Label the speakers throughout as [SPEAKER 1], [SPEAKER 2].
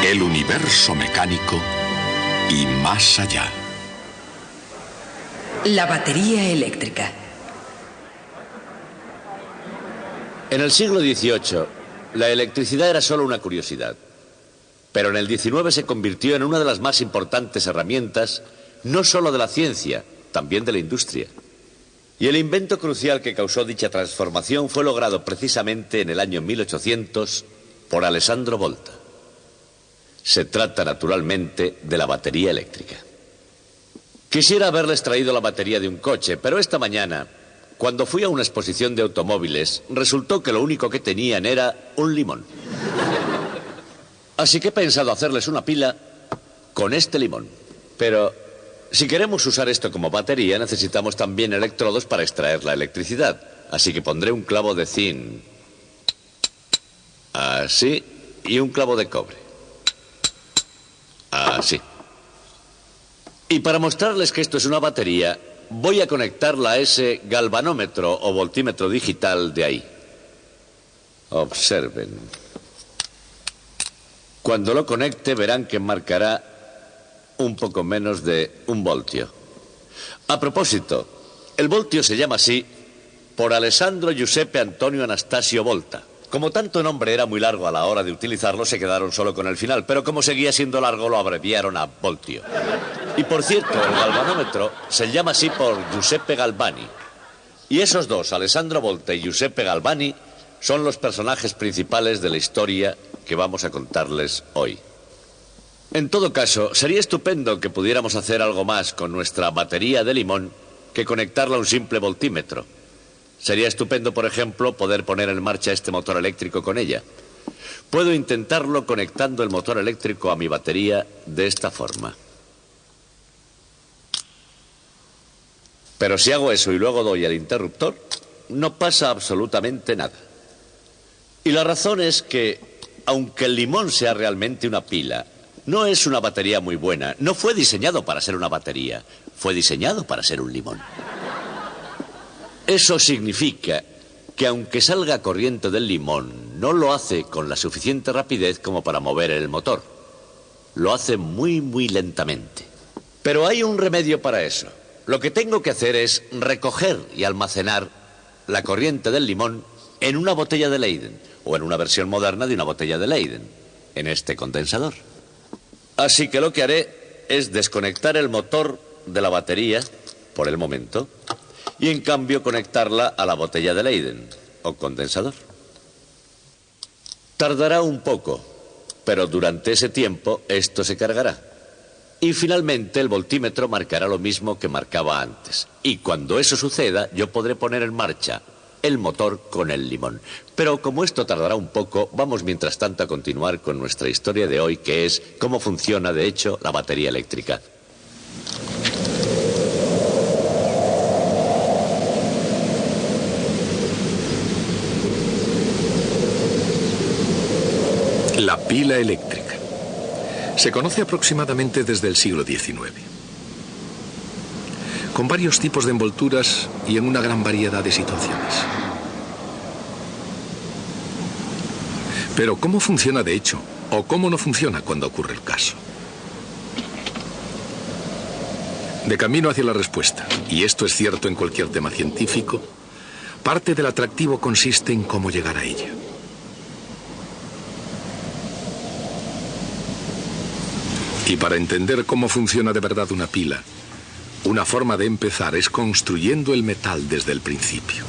[SPEAKER 1] El universo mecánico y más allá.
[SPEAKER 2] La batería eléctrica.
[SPEAKER 3] En el siglo XVIII, la electricidad era solo una curiosidad. Pero en el XIX se convirtió en una de las más importantes herramientas, no solo de la ciencia, también de la industria. Y el invento crucial que causó dicha transformación fue logrado precisamente en el año 1800 por Alessandro Volta. Se trata, naturalmente, de la batería eléctrica. Quisiera haberles traído la batería de un coche, pero esta mañana, cuando fui a una exposición de automóviles, resultó que lo único que tenían era un limón. Así que he pensado hacerles una pila con este limón. Pero si queremos usar esto como batería, necesitamos también electrodos para extraer la electricidad. Así que pondré un clavo de zinc. Así. Y un clavo de cobre. Así. Y para mostrarles que esto es una batería, voy a conectarla a ese galvanómetro o voltímetro digital de ahí. Observen. Cuando lo conecte verán que marcará un poco menos de 1 voltio. A propósito, el voltio se llama así por Alessandro Giuseppe Antonio Anastasio Volta. Como tanto nombre era muy largo a la hora de utilizarlo, se quedaron solo con el final, pero como seguía siendo largo, lo abreviaron a voltio. Y por cierto, el galvanómetro se llama así por Giuseppe Galvani. Y esos dos, Alessandro Volta y Giuseppe Galvani, son los personajes principales de la historia que vamos a contarles hoy. En todo caso, sería estupendo que pudiéramos hacer algo más con nuestra batería de limón que conectarla a un simple voltímetro. Sería estupendo, por ejemplo, poder poner en marcha este motor eléctrico con ella. Puedo intentarlo conectando el motor eléctrico a mi batería de esta forma. Pero si hago eso y luego doy al interruptor, no pasa absolutamente nada. Y la razón es que, aunque el limón sea realmente una pila, no es una batería muy buena. No fue diseñado para ser una batería, fue diseñado para ser un limón. Eso significa que aunque salga corriente del limón, no lo hace con la suficiente rapidez como para mover el motor. Lo hace muy, muy lentamente. Pero hay un remedio para eso. Lo que tengo que hacer es recoger y almacenar la corriente del limón en una botella de Leyden, o en una versión moderna de una botella de Leyden, en este condensador. Así que lo que haré es desconectar el motor de la batería, por el momento, y en cambio conectarla a la botella de Leyden, o condensador. Tardará un poco, pero durante ese tiempo esto se cargará. Y finalmente el voltímetro marcará lo mismo que marcaba antes. Y cuando eso suceda, yo podré poner en marcha el motor con el limón. Pero como esto tardará un poco, vamos mientras tanto a continuar con nuestra historia de hoy, que es cómo funciona, de hecho, la batería eléctrica.
[SPEAKER 1] La pila eléctrica. Se conoce aproximadamente desde el siglo XIX. Con varios tipos de envolturas y en una gran variedad de situaciones. Pero ¿cómo funciona de hecho? ¿O cómo no funciona cuando ocurre el caso? De camino hacia la respuesta, y esto es cierto en cualquier tema científico, parte del atractivo consiste en cómo llegar a ella. Y para entender cómo funciona de verdad una pila, una forma de empezar es construyendo el metal desde el principio.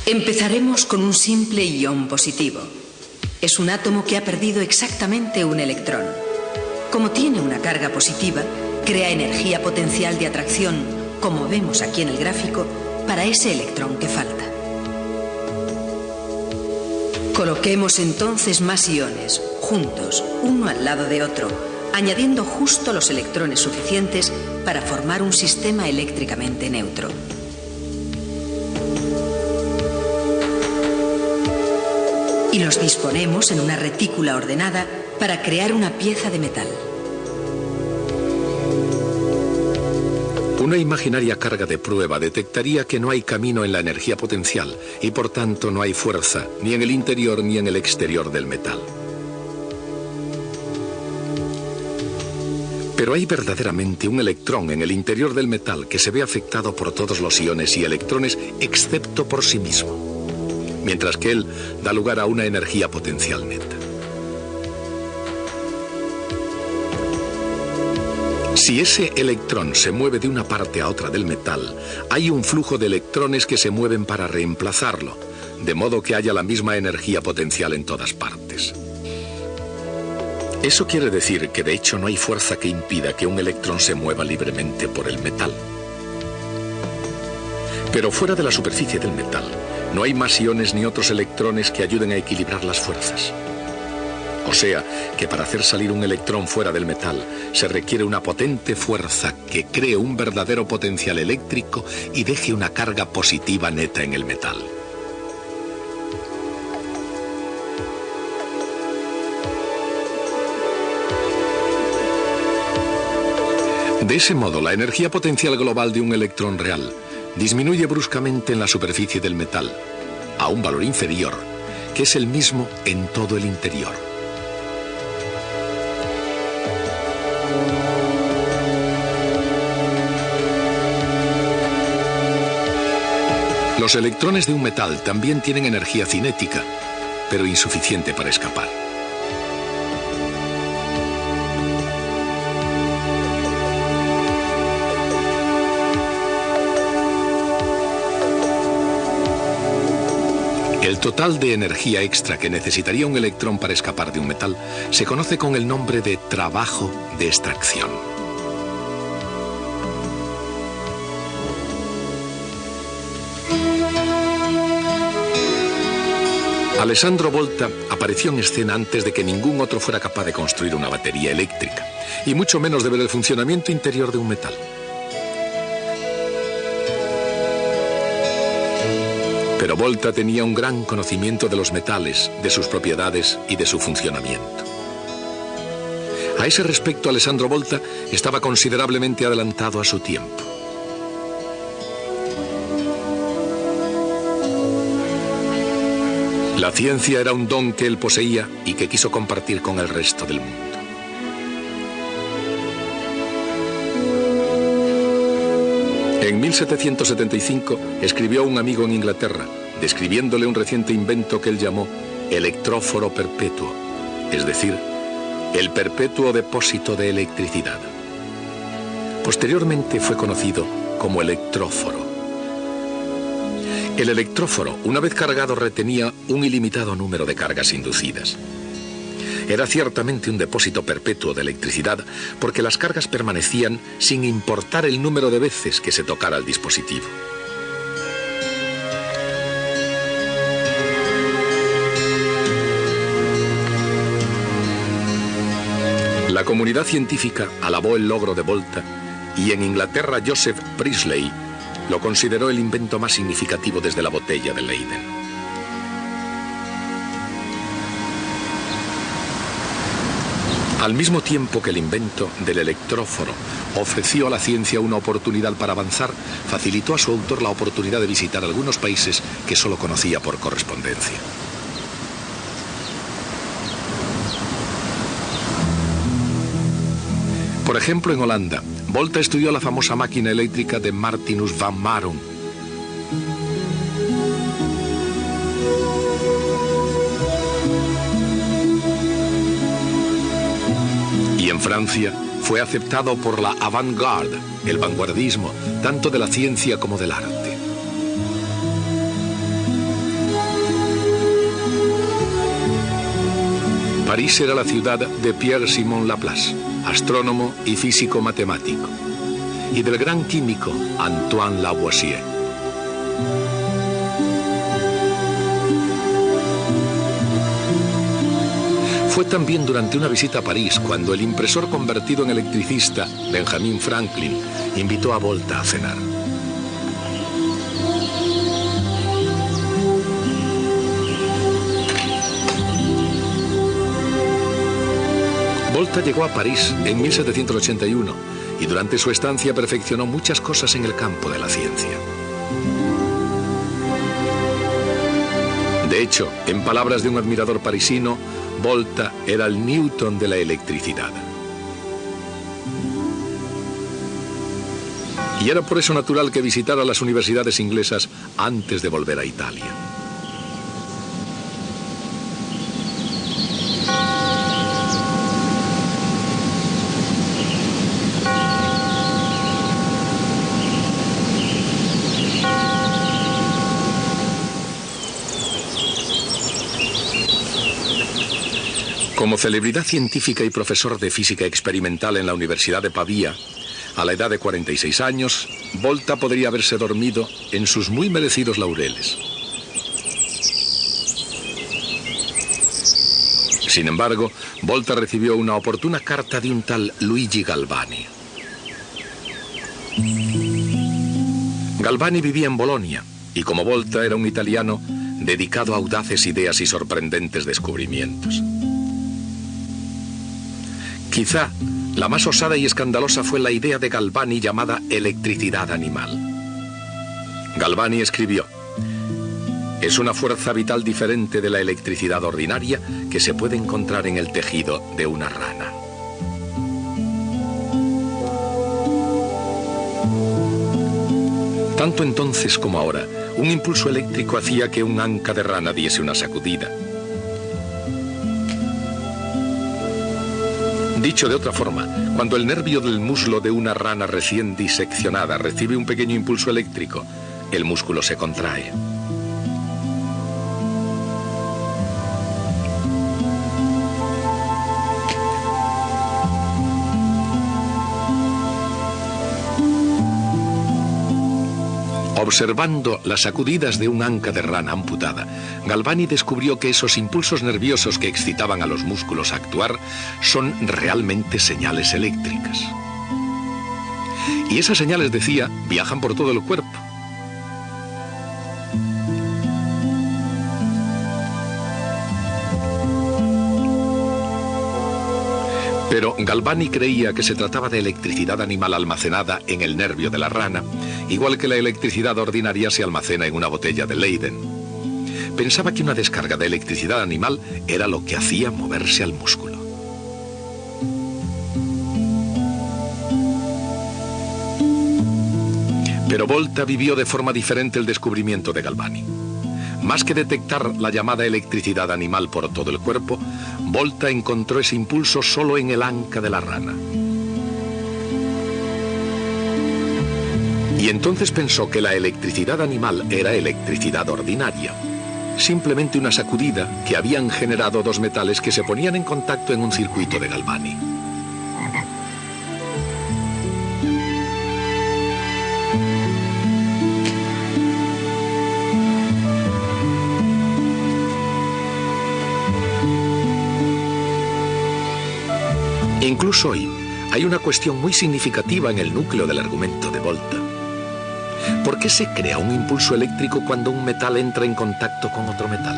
[SPEAKER 2] Empezaremos con un simple ion positivo. Es un átomo que ha perdido exactamente un electrón. Como tiene una carga positiva, crea energía potencial de atracción, como vemos aquí en el gráfico, para ese electrón que falta. Coloquemos entonces más iones, juntos, uno al lado de otro, añadiendo justo los electrones suficientes para formar un sistema eléctricamente neutro. Y los disponemos en una retícula ordenada para crear una pieza de metal.
[SPEAKER 1] Una imaginaria carga de prueba detectaría que no hay camino en la energía potencial y por tanto no hay fuerza ni en el interior ni en el exterior del metal. Pero hay verdaderamente un electrón en el interior del metal que se ve afectado por todos los iones y electrones excepto por sí mismo, mientras que él da lugar a una energía potencial neta. Si ese electrón se mueve de una parte a otra del metal, hay un flujo de electrones que se mueven para reemplazarlo, de modo que haya la misma energía potencial en todas partes. Eso quiere decir que de hecho no hay fuerza que impida que un electrón se mueva libremente por el metal. Pero fuera de la superficie del metal, no hay más iones ni otros electrones que ayuden a equilibrar las fuerzas. O sea, que para hacer salir un electrón fuera del metal se requiere una potente fuerza que cree un verdadero potencial eléctrico y deje una carga positiva neta en el metal. De ese modo, la energía potencial global de un electrón real disminuye bruscamente en la superficie del metal, a un valor inferior, que es el mismo en todo el interior. Los electrones de un metal también tienen energía cinética, pero insuficiente para escapar. El total de energía extra que necesitaría un electrón para escapar de un metal se conoce con el nombre de trabajo de extracción. Alessandro Volta apareció en escena antes de que ningún otro fuera capaz de construir una batería eléctrica, y mucho menos de ver el funcionamiento interior de un metal. Pero Volta tenía un gran conocimiento de los metales, de sus propiedades y de su funcionamiento. A ese respecto, Alessandro Volta estaba considerablemente adelantado a su tiempo. La ciencia era un don que él poseía y que quiso compartir con el resto del mundo. En 1775 escribió a un amigo en Inglaterra, describiéndole un reciente invento que él llamó electróforo perpetuo, es decir, el perpetuo depósito de electricidad. Posteriormente fue conocido como electróforo. El electróforo, una vez cargado, retenía un ilimitado número de cargas inducidas. Era ciertamente un depósito perpetuo de electricidad porque las cargas permanecían sin importar el número de veces que se tocara el dispositivo. La comunidad científica alabó el logro de Volta y en Inglaterra Joseph Priestley lo consideró el invento más significativo desde la botella de Leyden. Al mismo tiempo que el invento del electróforo ofreció a la ciencia una oportunidad para avanzar, facilitó a su autor la oportunidad de visitar algunos países que solo conocía por correspondencia. Por ejemplo, en Holanda, Volta estudió la famosa máquina eléctrica de Martinus van Marum. Y en Francia fue aceptado por la avant-garde, el vanguardismo, tanto de la ciencia como del arte. París era la ciudad de Pierre-Simon Laplace, astrónomo y físico matemático, y del gran químico Antoine Lavoisier. Fue también durante una visita a París cuando el impresor convertido en electricista, Benjamin Franklin, invitó a Volta a cenar. Volta llegó a París en 1781 y durante su estancia perfeccionó muchas cosas en el campo de la ciencia. De hecho, en palabras de un admirador parisino, Volta era el Newton de la electricidad. Y era por eso natural que visitara las universidades inglesas antes de volver a Italia. Como celebridad científica y profesor de física experimental en la Universidad de Pavía, a la edad de 46 años, Volta podría haberse dormido en sus muy merecidos laureles. Sin embargo, Volta recibió una oportuna carta de un tal Luigi Galvani. Galvani vivía en Bolonia y, como Volta, era un italiano dedicado a audaces ideas y sorprendentes descubrimientos. Quizá la más osada y escandalosa fue la idea de Galvani llamada electricidad animal. Galvani escribió: es una fuerza vital diferente de la electricidad ordinaria que se puede encontrar en el tejido de una rana. Tanto entonces como ahora, un impulso eléctrico hacía que un anca de rana diese una sacudida. Dicho de otra forma, cuando el nervio del muslo de una rana recién diseccionada recibe un pequeño impulso eléctrico, el músculo se contrae. Observando las sacudidas de un anca de rana amputada, Galvani descubrió que esos impulsos nerviosos que excitaban a los músculos a actuar son realmente señales eléctricas. Y esas señales, decía, viajan por todo el cuerpo. Pero Galvani creía que se trataba de electricidad animal almacenada en el nervio de la rana, igual que la electricidad ordinaria se almacena en una botella de Leyden. Pensaba que una descarga de electricidad animal era lo que hacía moverse al músculo. Pero Volta vivió de forma diferente el descubrimiento de Galvani. Más que detectar la llamada electricidad animal por todo el cuerpo, Volta encontró ese impulso solo en el anca de la rana. Y entonces pensó que la electricidad animal era electricidad ordinaria, simplemente una sacudida que habían generado dos metales que se ponían en contacto en un circuito de Galvani. Incluso hoy hay una cuestión muy significativa en el núcleo del argumento de Volta. ¿Por qué se crea un impulso eléctrico cuando un metal entra en contacto con otro metal?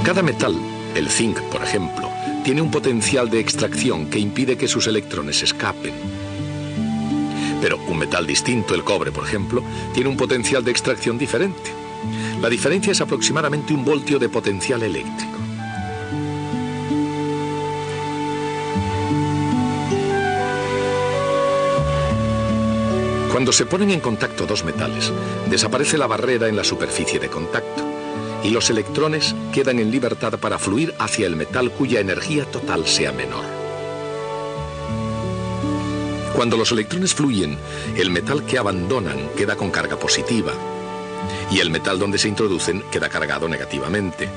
[SPEAKER 1] Cada metal, el zinc por ejemplo, tiene un potencial de extracción que impide que sus electrones escapen. Pero un metal distinto, el cobre por ejemplo, tiene un potencial de extracción diferente. La diferencia es aproximadamente 1 voltio de potencial eléctrico. Cuando se ponen en contacto dos metales, desaparece la barrera en la superficie de contacto y los electrones quedan en libertad para fluir hacia el metal cuya energía total sea menor. Cuando los electrones fluyen, el metal que abandonan queda con carga positiva y el metal donde se introducen queda cargado negativamente,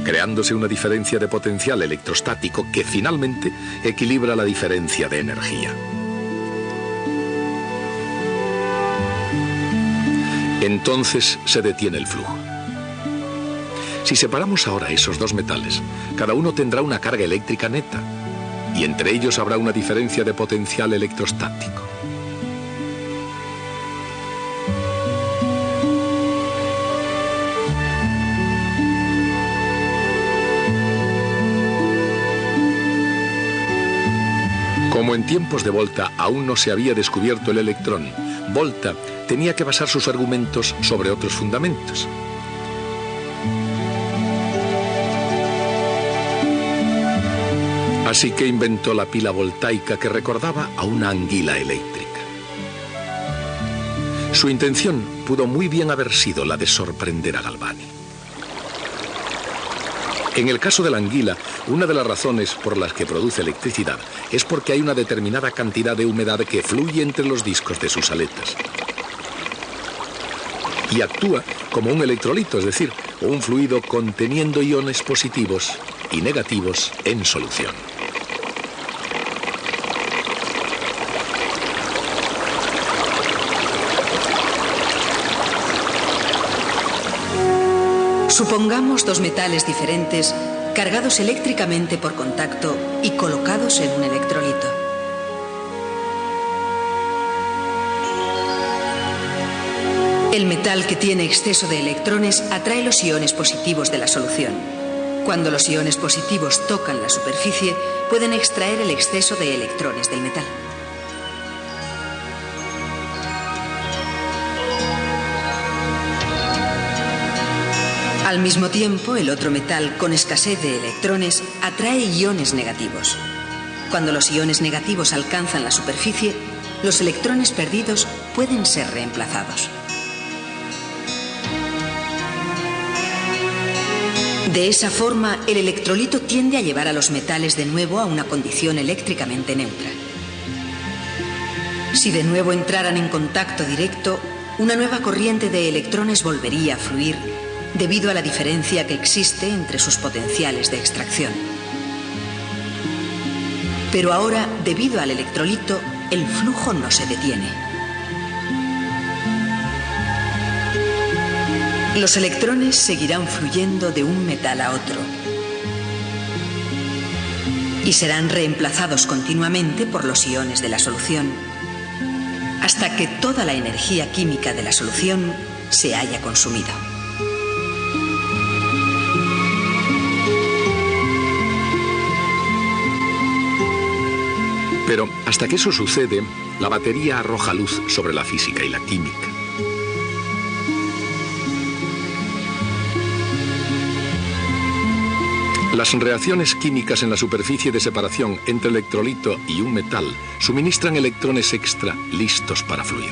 [SPEAKER 1] creándose una diferencia de potencial electrostático que finalmente equilibra la diferencia de energía. Entonces se detiene el flujo. Si separamos ahora esos dos metales, cada uno tendrá una carga eléctrica neta y entre ellos habrá una diferencia de potencial electrostático. Como en tiempos de Volta aún no se había descubierto el electrón, Volta tenía que basar sus argumentos sobre otros fundamentos. Así que inventó la pila voltaica que recordaba a una anguila eléctrica. Su intención pudo muy bien haber sido la de sorprender a Galvani. En el caso de la anguila, una de las razones por las que produce electricidad es porque hay una determinada cantidad de humedad que fluye entre los discos de sus aletas. Y actúa como un electrolito, es decir, un fluido conteniendo iones positivos y negativos en solución.
[SPEAKER 2] Supongamos dos metales diferentes cargados eléctricamente por contacto y colocados en un electrolito. El metal que tiene exceso de electrones atrae los iones positivos de la solución. Cuando los iones positivos tocan la superficie, pueden extraer el exceso de electrones del metal. Al mismo tiempo, el otro metal con escasez de electrones atrae iones negativos. Cuando los iones negativos alcanzan la superficie, los electrones perdidos pueden ser reemplazados. De esa forma, el electrolito tiende a llevar a los metales de nuevo a una condición eléctricamente neutra. Si de nuevo entraran en contacto directo, una nueva corriente de electrones volvería a fluir debido a la diferencia que existe entre sus potenciales de extracción. Pero ahora, debido al electrolito, el flujo no se detiene. Los electrones seguirán fluyendo de un metal a otro y serán reemplazados continuamente por los iones de la solución, hasta que toda la energía química de la solución se haya consumido.
[SPEAKER 1] Pero hasta que eso sucede, la batería arroja luz sobre la física y la química. Las reacciones químicas en la superficie de separación entre electrolito y un metal suministran electrones extra listos para fluir.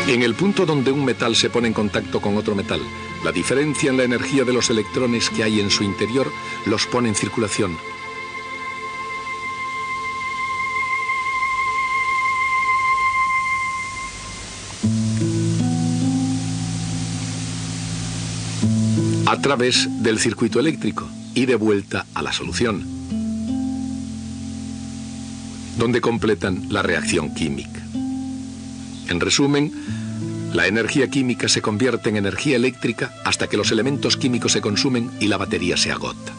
[SPEAKER 1] En el punto donde un metal se pone en contacto con otro metal, la diferencia en la energía de los electrones que hay en su interior los pone en circulación. A través del circuito eléctrico y de vuelta a la solución, donde completan la reacción química. En resumen, la energía química se convierte en energía eléctrica hasta que los elementos químicos se consumen y la batería se agota.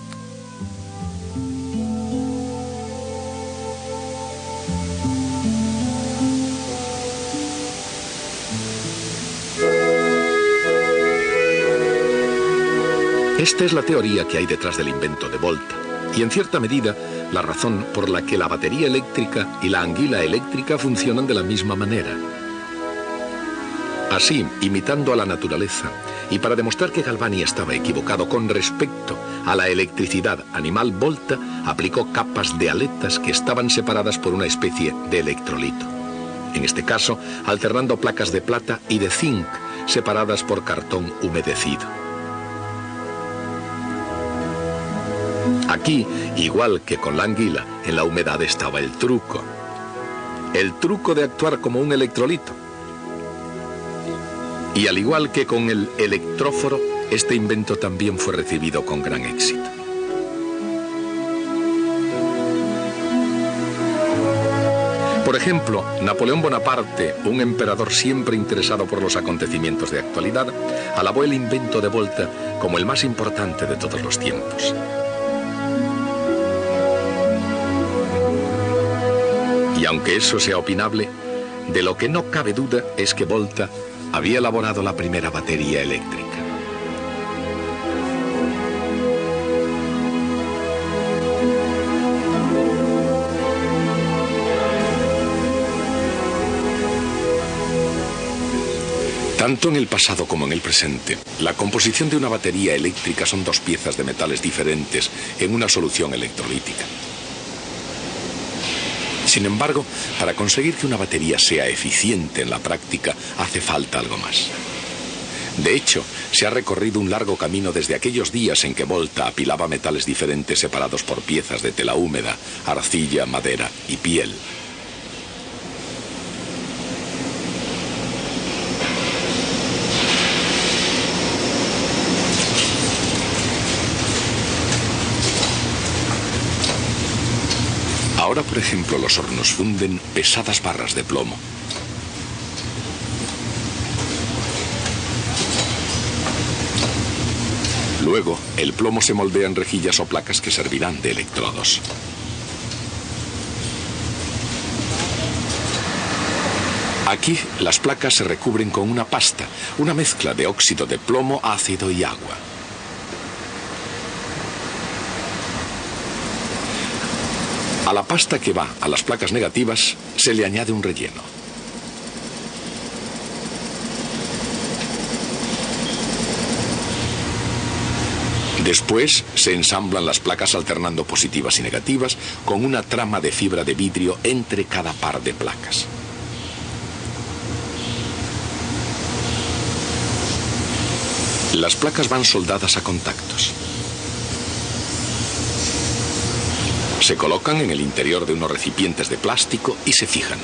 [SPEAKER 1] Esta es la teoría que hay detrás del invento de Volta, y en cierta medida la razón por la que la batería eléctrica y la anguila eléctrica funcionan de la misma manera. Así, imitando a la naturaleza, y para demostrar que Galvani estaba equivocado con respecto a la electricidad animal, Volta aplicó capas de aletas que estaban separadas por una especie de electrolito. En este caso, alternando placas de plata y de zinc separadas por cartón humedecido. Aquí, igual que con la anguila, en la humedad estaba el truco. El truco de actuar como un electrolito. Y al igual que con el electróforo, este invento también fue recibido con gran éxito. Por ejemplo, Napoleón Bonaparte, un emperador siempre interesado por los acontecimientos de actualidad, alabó el invento de Volta como el más importante de todos los tiempos. Y aunque eso sea opinable, De lo que no cabe duda es que Volta había elaborado la primera batería eléctrica. Tanto en el pasado como en el presente, la composición de una batería eléctrica son dos piezas de metales diferentes en una solución electrolítica. Sin embargo, para conseguir que una batería sea eficiente en la práctica, hace falta algo más. De hecho, se ha recorrido un largo camino desde aquellos días en que Volta apilaba metales diferentes separados por piezas de tela húmeda, arcilla, madera y piel. Ahora, por ejemplo, los hornos funden pesadas barras de plomo. Luego, el plomo se moldea en rejillas o placas que servirán de electrodos. Aquí, las placas se recubren con una pasta, una mezcla de óxido de plomo, ácido y agua. A la pasta que va a las placas negativas se le añade un relleno. Después se ensamblan las placas alternando positivas y negativas con una trama de fibra de vidrio entre cada par de placas. Las placas van soldadas a contactos. Se colocan en el interior de unos recipientes de plástico y se fijan.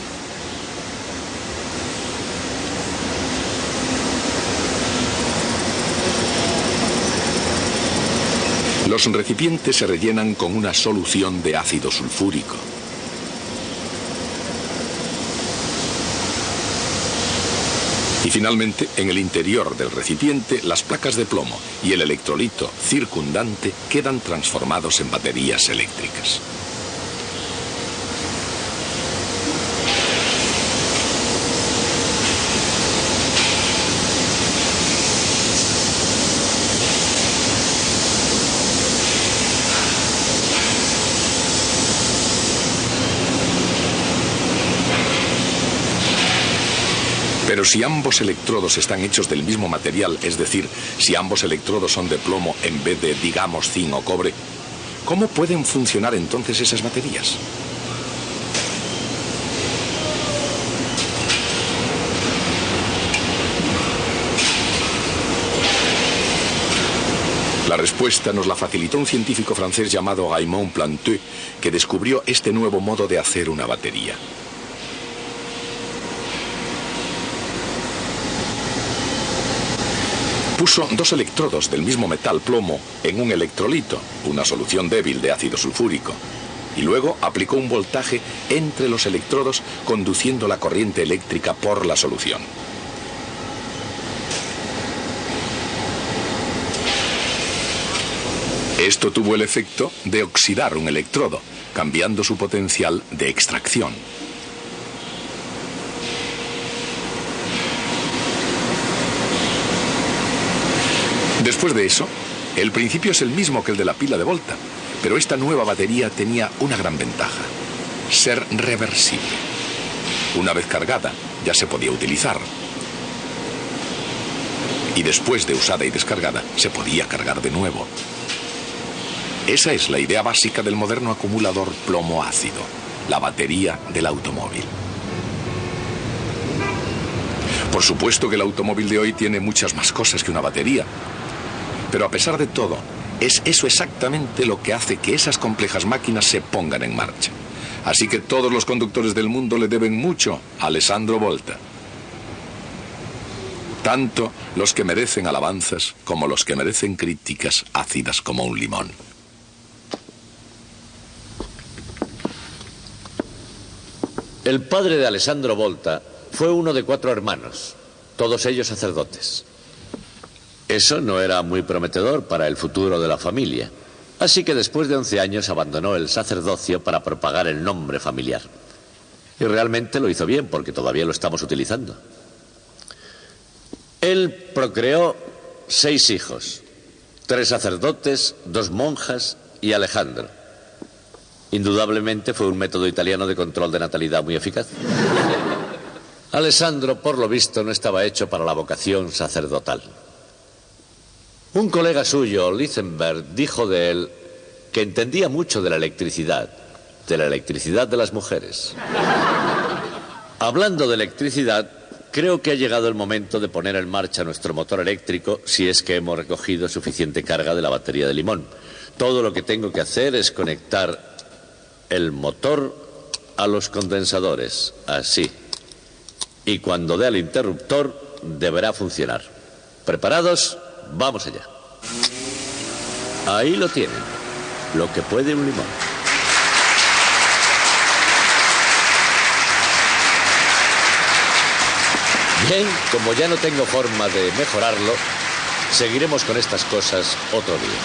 [SPEAKER 1] Los recipientes se rellenan con una solución de ácido sulfúrico. Y finalmente, en el interior del recipiente, las placas de plomo y el electrolito circundante quedan transformados en baterías eléctricas. Pero si ambos electrodos están hechos del mismo material, es decir, si ambos electrodos son de plomo en vez de, digamos, zinc o cobre, ¿cómo pueden funcionar entonces esas baterías? La respuesta nos la facilitó un científico francés llamado Raymond Planté, que descubrió este nuevo modo de hacer una batería. Puso dos electrodos del mismo metal plomo en un electrolito, una solución débil de ácido sulfúrico, y luego aplicó un voltaje entre los electrodos conduciendo la corriente eléctrica por la solución. Esto tuvo el efecto de oxidar un electrodo, cambiando su potencial de extracción. Después de eso, el principio es el mismo que el de la pila de Volta, pero esta nueva batería tenía una gran ventaja: ser reversible. Una vez cargada, ya se podía utilizar. Y después de usada y descargada, se podía cargar de nuevo. Esa es la idea básica del moderno acumulador plomo-ácido, la batería del automóvil. Por supuesto que el automóvil de hoy tiene muchas más cosas que una batería. Pero a pesar de todo, es eso exactamente lo que hace que esas complejas máquinas se pongan en marcha. Así que todos los conductores del mundo le deben mucho a Alessandro Volta. Tanto los que merecen alabanzas como los que merecen críticas ácidas como un limón.
[SPEAKER 3] El padre de Alessandro Volta fue uno de 4 hermanos, todos ellos sacerdotes. Eso no era muy prometedor para el futuro de la familia, así que después de 11 años abandonó el sacerdocio para propagar el nombre familiar. Y realmente lo hizo bien, porque todavía lo estamos utilizando. Él procreó 6 hijos, 3 sacerdotes, 2 monjas y Alejandro. Indudablemente fue un método italiano de control de natalidad muy eficaz. Alessandro, por lo visto, no estaba hecho para la vocación sacerdotal. Un colega suyo, Lichtenberg, dijo de él que entendía mucho de la electricidad de las mujeres. Hablando de electricidad, creo que ha llegado el momento de poner en marcha nuestro motor eléctrico, si es que hemos recogido suficiente carga de la batería de limón. Todo lo que tengo que hacer es conectar el motor a los condensadores, así. Y cuando dé al interruptor, deberá funcionar. ¿Preparados? Vamos allá. Ahí lo tienen, lo que puede un limón. Bien, como ya no tengo forma de mejorarlo, seguiremos con estas cosas otro día.